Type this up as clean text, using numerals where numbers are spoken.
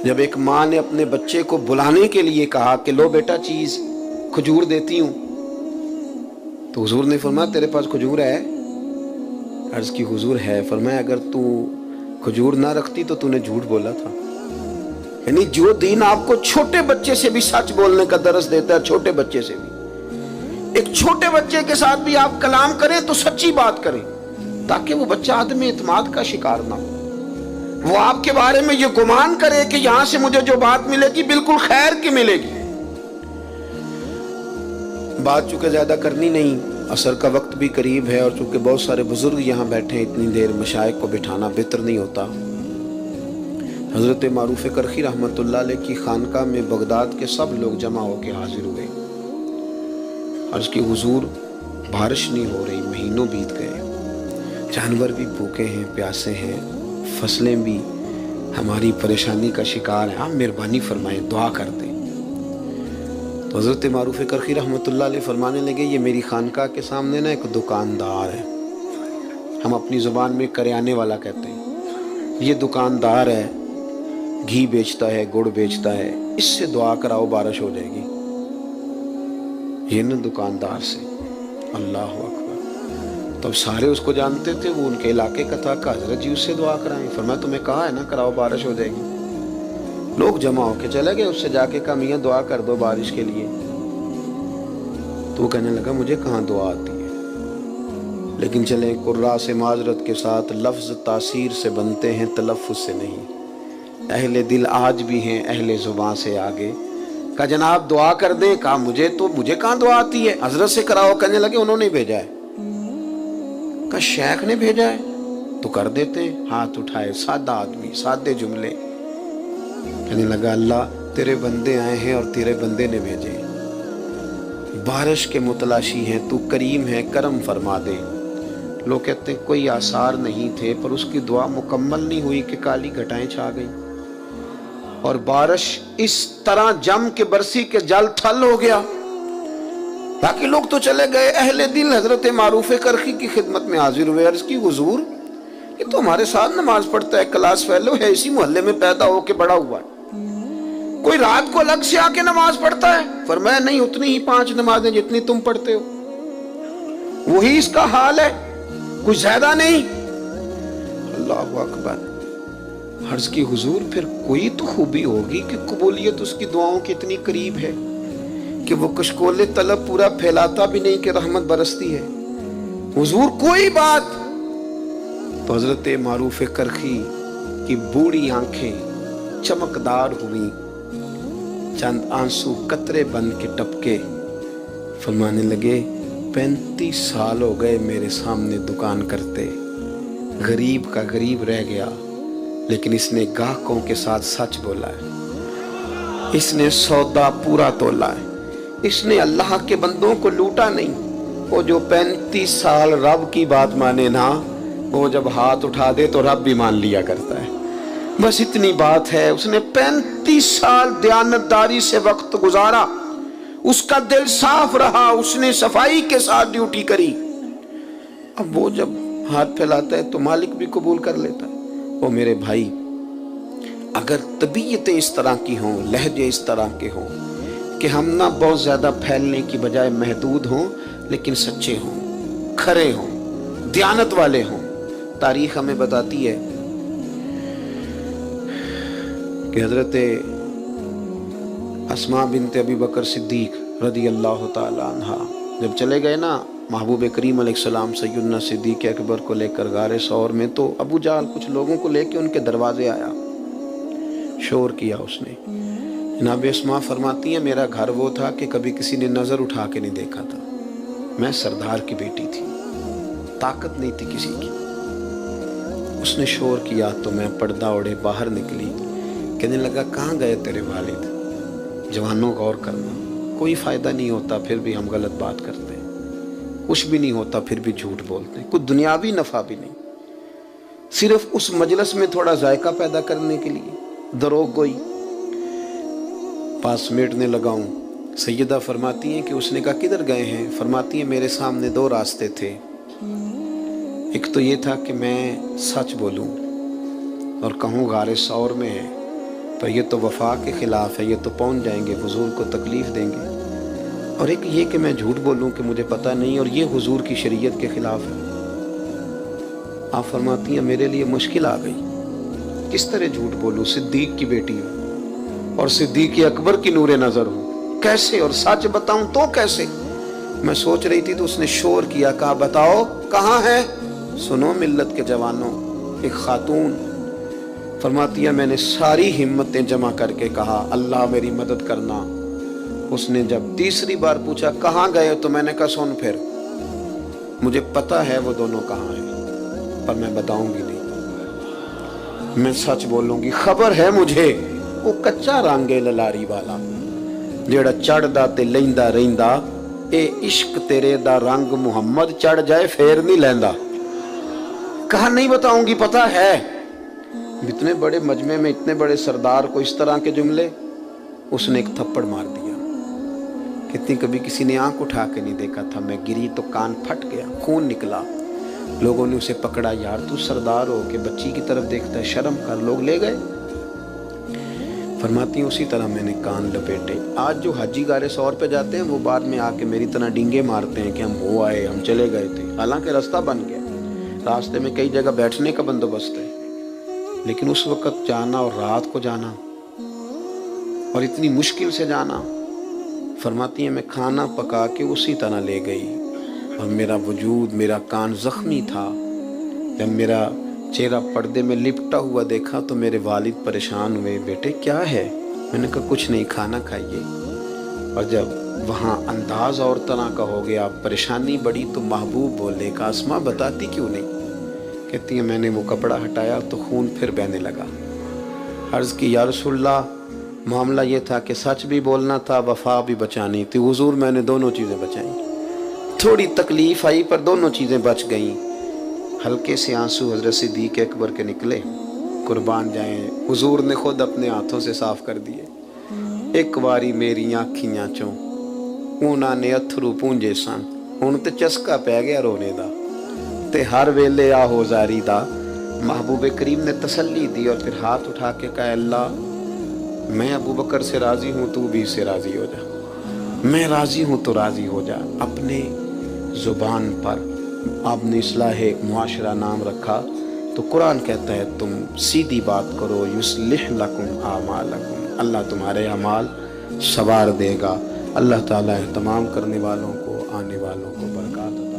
جب ایک ماں نے اپنے بچے کو بلانے کے لیے کہا کہ لو بیٹا چیز کھجور دیتی ہوں، تو حضور نے فرمایا تیرے پاس کھجور ہے؟ عرض کی حضور ہے۔ فرمایا اگر تو کھجور نہ رکھتی تو نے جھوٹ بولا تھا۔ یعنی جو دین آپ کو چھوٹے بچے سے بھی سچ بولنے کا درس دیتا ہے، چھوٹے بچے سے بھی، ایک چھوٹے بچے کے ساتھ بھی آپ کلام کریں تو سچی بات کریں، تاکہ وہ بچہ عدم اعتماد کا شکار نہ ہو، وہ آپ کے بارے میں یہ گمان کرے کہ یہاں سے مجھے جو بات ملے گی بالکل خیر کی ملے گی۔ بات چونکہ زیادہ کرنی نہیں، عصر کا وقت بھی قریب ہے، اور چونکہ بہت سارے بزرگ یہاں بیٹھے ہیں، اتنی دیر مشائخ کو بٹھانا بہتر نہیں ہوتا۔ حضرت معروف کرخی رحمۃ اللہ علیہ کی خانقاہ میں بغداد کے سب لوگ جمع ہو کے حاضر ہوئے۔ عرض کی حضور بارش نہیں ہو رہی، مہینوں بیت گئے، جانور بھی بھوکے ہیں، پیاسے ہیں، فصلیں بھی ہماری پریشانی کا شکار ہیں، آپ مہربانی فرمائیں، دعا کر دیں۔ تو حضرت معروف کرخی رحمۃ اللہ علیہ فرمانے لگے یہ میری خانقاہ کے سامنے نا ایک دکاندار ہے، ہم اپنی زبان میں کریانے والا کہتے ہیں، یہ دکاندار ہے، گھی بیچتا ہے، گڑ بیچتا ہے، اس سے دعا کراؤ بارش ہو جائے گی۔ یہ نا دکاندار سے، اللہ اکبر۔ تو اب سارے اس کو جانتے تھے، وہ ان کے علاقے کا تھا، کہ حضرت جی اس سے دعا کرائیں۔ فرمایا تمہیں کہا ہے نا کراؤ بارش ہو جائے گی۔ لوگ جمع ہو کے چلے گئے، اس سے جا کے کہا میاں دعا کر دو بارش کے لیے۔ تو وہ کہنے لگا مجھے کہاں دعا آتی ہے، لیکن چلیں قرا سے معذرت کے ساتھ، لفظ تاثیر سے بنتے ہیں تلفظ سے نہیں، اہل دل آج بھی ہیں اہل زباں سے آگے۔ کہا جناب دعا کر دیں۔ کہا مجھے کہاں دعا آتی ہے، حضرت سے کراؤ۔ کہنے لگے انہوں نے بھیجا ہے۔ کہا شیخ نے بھیجا ہے تو کر دیتے ہیں۔ ہاتھ اٹھائے، سادہ آدمی، سادے جملے۔ کہنے لگا اللہ تیرے بندے آئے ہیں اور تیرے بندے نے بھیجے، بارش کے متلاشی ہیں، تو کریم ہے، کرم فرما دے۔ لوگ کہتے ہیں کوئی آثار نہیں تھے، پر اس کی دعا مکمل نہیں ہوئی کہ کالی گھٹائیں چھا گئی، اور بارش اس طرح جم کے برسی کے جل تھل ہو گیا۔ باقی لوگ تو چلے گئے، اہل دل حضرت معروف کرخی کی خدمت میں حاضر ہوئے۔ عرض کی حضور یہ تو ہمارے ساتھ نماز پڑھتا ہے، کلاس فیلو ہے، اسی محلے میں پیدا ہو کے بڑا ہوا ہے، کوئی رات کو الگ سے آ کے نماز پڑھتا ہے؟ فرمایا نہیں، اتنی ہی 5 نمازیں جتنی تم پڑھتے ہو، وہی اس کا حال ہے، کچھ زیادہ نہیں۔ اللہ اکبر۔ عرض کی حضور پھر کوئی تو خوبی ہوگی کہ قبولیت اس کی دعاؤں کی اتنی قریب ہے کہ وہ کشکول طلب پورا پھیلاتا بھی نہیں کہ رحمت برستی ہے، حضور کوئی بات؟ تو حضرت معروف کرخی کی بوڑھی آنکھیں چمکدار ہوئیں، چند آنسو قطرے بن کے ٹپکے، فرمانے لگے 35 سال ہو گئے میرے سامنے دکان کرتے، غریب کا غریب رہ گیا، لیکن اس نے گاہکوں کے ساتھ سچ بولا ہے، اس نے سودا پورا تولا ہے، اس نے اللہ کے بندوں کو لوٹا نہیں۔ وہ جو 35 سال رب کی بات مانے نا، وہ جب ہاتھ اٹھا دے تو رب بھی مان لیا کرتا ہے، بس اتنی بات ہے۔ اس نے 35 سال دیانتداری سے وقت گزارا، اس کا دل صاف رہا، اس نے صفائی کے ساتھ ڈیوٹی کری۔ اب وہ جب ہاتھ پھیلاتا ہے تو مالک بھی قبول کر لیتا ہے۔ وہ میرے بھائی، اگر طبیعتیں اس طرح کی ہوں، لہجے اس طرح کے ہوں کہ ہم نہ بہت زیادہ پھیلنے کی بجائے محدود ہوں، لیکن سچے ہوں، کھرے ہوں، دیانت والے ہوں۔ تاریخ ہمیں بتاتی ہے کہ حضرت اسماء بنت ابی بکر صدیق رضی اللہ تعالی عنہ جب چلے گئے نا محبوب کریم علیہ السلام سیدنا صدیق اکبر کو لے کر غار ثور میں، تو ابو جہل کچھ لوگوں کو لے کے ان کے دروازے آیا، شور کیا اس نے۔ جناب اسماء فرماتی ہیں میرا گھر وہ تھا کہ کبھی کسی نے نظر اٹھا کے نہیں دیکھا تھا، میں سردار کی بیٹی تھی، طاقت نہیں تھی کسی کی۔ اس نے شور کیا تو میں پردہ اوڑھے باہر نکلی، کہنے لگا کہاں گئے تیرے والد؟ جوانوں غور کرنا، کوئی فائدہ نہیں ہوتا پھر بھی ہم غلط بات کرتے ہیں، کچھ بھی نہیں ہوتا پھر بھی جھوٹ بولتے ہیں، کچھ دنیاوی نفع بھی نہیں، صرف اس مجلس میں تھوڑا ذائقہ پیدا کرنے کے لیے دروغ گوئی۔ پاس سمیٹنے لگا ہوں، سیدہ فرماتی ہیں کہ اس نے کہا کدھر گئے ہیں؟ فرماتی ہیں میرے سامنے 2 راستے تھے، ایک تو یہ تھا کہ میں سچ بولوں اور کہوں غار ثور میں ہے، تو یہ تو وفا کے خلاف ہے، یہ تو پہنچ جائیں گے، حضور کو تکلیف دیں گے۔ اور ایک یہ کہ میں جھوٹ بولوں کہ مجھے پتہ نہیں، اور یہ حضور کی شریعت کے خلاف ہے۔ آپ فرماتی ہیں میرے لیے مشکل آ گئی، کس طرح جھوٹ بولوں؟ صدیق کی بیٹی ہوں اور صدیق اکبر کی نور نظر ہوں، کیسے؟ اور سچ بتاؤں تو کیسے؟ میں سوچ رہی تھی تو اس نے شور کیا، کہا بتاؤ کہاں ہے؟ سنو ملت کے جوانوں، ایک خاتون فرماتی ہے میں نے ساری ہمتیں جمع کر کے کہا اللہ میری مدد کرنا۔ اس نے جب تیسری بار پوچھا کہاں گئے تو میں نے کہا سن پھر، مجھے پتہ ہے وہ دونوں کہاں ہیں، پر میں بتاؤں گی نہیں، میں سچ بولوں گی۔ خبر ہے مجھے وہ کچا رنگ للاری والا جیڑا چڑھدا تے لیندا رہندا، اے عشق تیرے دا رنگ محمد چڑھ جائے پھر نہیں لیندا۔ کہا نہیں بتاؤں گی، پتہ ہے۔ اتنے بڑے مجمع میں اتنے بڑے سردار کو اس طرح کے جملے، اس نے ایک تھپڑ مار دیا۔ کتنی کبھی کسی نے آنکھ اٹھا کے نہیں دیکھا تھا، میں گری تو کان پھٹ گیا، خون نکلا۔ لوگوں نے اسے پکڑا، یار تو سردار ہو کہ بچی کی طرف دیکھتا ہے، شرم کر۔ لوگ لے گئے۔ فرماتی ہیں اسی طرح میں نے کان لپیٹے۔ آج جو حاجی غار سور پہ جاتے ہیں وہ بعد میں آ کے میری طرح ڈینگے مارتے ہیں کہ ہم ہو آئے، ہم چلے گئے تھے، حالانکہ راستہ بن گیا، راستے میں کئی جگہ بیٹھنے کا بندوبست ہے، لیکن اس وقت جانا اور رات کو جانا اور اتنی مشکل سے جانا۔ فرماتی ہیں میں کھانا پکا کے اسی طرح لے گئی، اور میرا وجود، میرا کان زخمی تھا۔ جب میرا چہرہ پردے میں لپٹا ہوا دیکھا تو میرے والد پریشان ہوئے، بیٹے کیا ہے؟ میں نے کہا کچھ نہیں، کھانا کھائیے۔ اور جب وہاں انداز اور طرح کا ہو گیا، پریشانی بڑی، تو محبوب بولے کہ اسماء بتاتی کیوں نہیں؟ کہتی ہیں میں نے وہ کپڑا ہٹایا تو خون پھر بہنے لگا۔ عرض کی یا رسول اللہ، معاملہ یہ تھا کہ سچ بھی بولنا تھا، وفا بھی بچانی تھی۔ حضور میں نے دونوں چیزیں بچائیں، تھوڑی تکلیف آئی پر دونوں چیزیں بچ گئیں۔ ہلکے سے آنسو حضرت صدیق اکبر کے نکلے، قربان جائیں، حضور نے خود اپنے ہاتھوں سے صاف کر دیے۔ ایک واری میری آنکھیاں چوں انہاں نے اتھرو پونجے سن، ہن تے چسکا پہ گیا رونے دا، تے ہر ویلے آہو زاری دا۔ محبوب کریم نے تسلی دی اور پھر ہاتھ اٹھا کے کہا اللہ میں ابو بکر سے راضی ہوں، تو بھی سے راضی ہو جا، میں راضی ہوں تو راضی ہو جا۔ اپنے زبان پر آپ نے اصلاح معاشرہ نام رکھا تو قرآن کہتا ہے تم سیدھی بات کرو، یصلح لکم اعمالکم، اللہ تمہارے اعمال سنوار دے گا۔ اللہ تعالیٰ اہتمام کرنے والوں کو، آنے والوں کو برکات